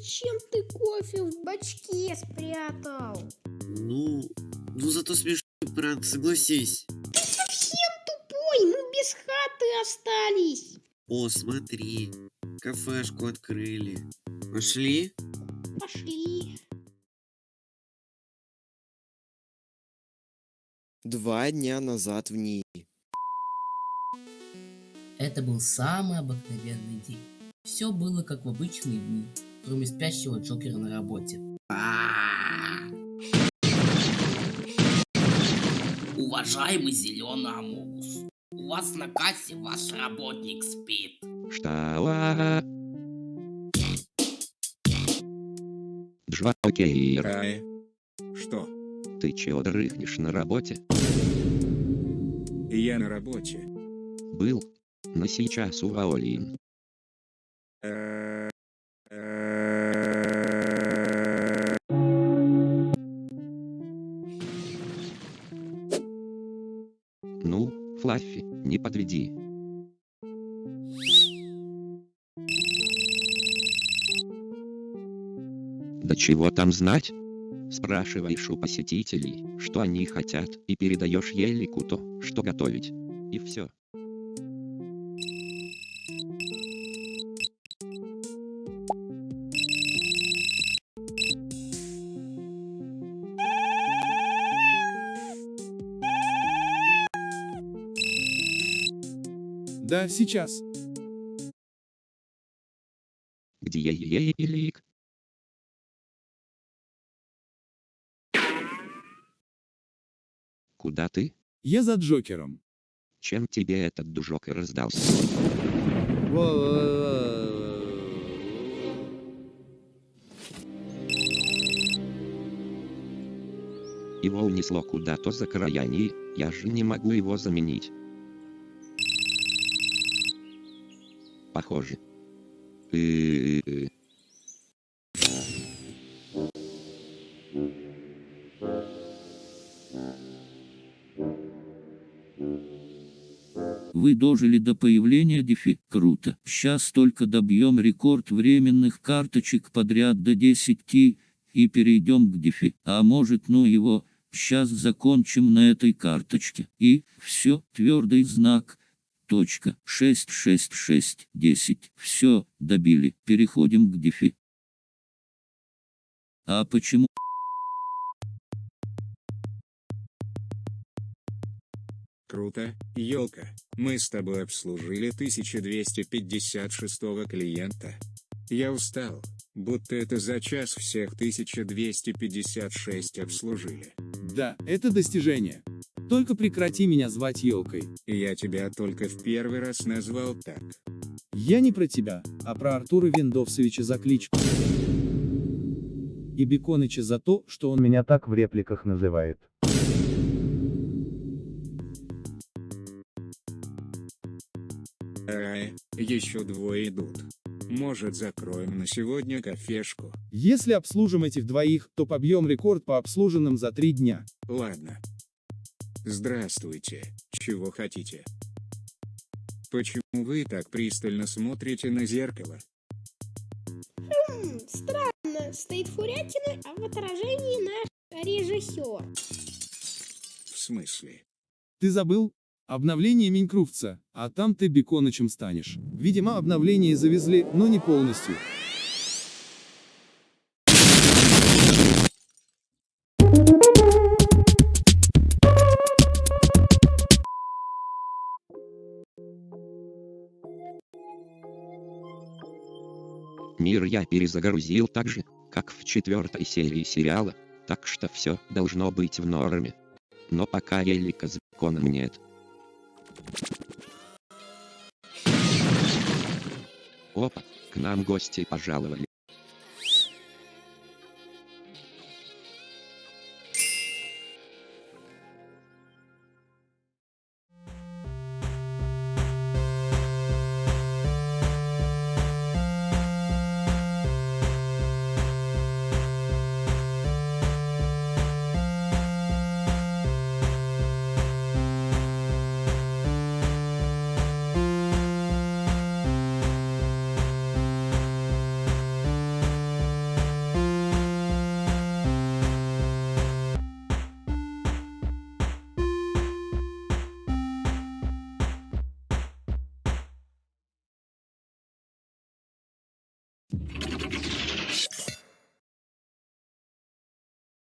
Зачем ты кофе в бачке спрятал? Ну зато смешной пранк, согласись. Ты совсем тупой, мы без хаты остались. О, смотри, кафешку открыли. Пошли? Пошли. 2 дня назад в ней. Это был самый обыкновенный день. Все было как в обычные дни, кроме спящего Джокера на работе. Уважаемый зеленый Амогус, у вас на кассе ваш работник спит. Что? Джокер, Рай. Что? ты чего дрыхнешь на работе? Я на работе. Был, но сейчас уволен. Ну, Флаффи, не подведи. Да чего там знать? Спрашиваешь у посетителей, что они хотят, и передаешь Елику то, что готовить. И все. Да, сейчас. Где Елик? Куда ты? Я за Джокером. Чем тебе этот дужок раздался? Его унесло куда-то за краяни, я же не могу его заменить. Похоже. Вы дожили до появления дефи. Круто. Сейчас только добьем рекорд временных карточек подряд до 10 и перейдем к дефи. А может, ну его, сейчас закончим на этой карточке. И все, твердый знак. Точка. 66610. Все, добили. Переходим к дефи. А почему? Круто, елка. Мы с тобой обслужили 1256 клиента. Я устал, будто это за час всех 1256 обслужили. Да, это достижение. Только прекрати меня звать елкой. И я тебя только в первый раз назвал так. Я не про тебя, а про Артура Виндовсовича за кличку. И Беконыча за то, что он меня так в репликах называет. Еще двое идут. Может, закроем на сегодня кафешку? Если обслужим этих двоих, то побьем рекорд по обслуженным за 3 дня. Ладно. Здравствуйте. Чего хотите? Почему вы так пристально смотрите на зеркало? Странно, стоит фурятина, а в отражении наш режиссер. В смысле? Ты забыл? Обновление Минькрафтца, а там ты Беконычем станешь. Видимо, обновление завезли, но не полностью. Мир я перезагрузил так же, как в 4-й серии сериала, так что все должно быть в норме. Но пока Елика с Беконом нет. Опа, к нам гости пожаловали.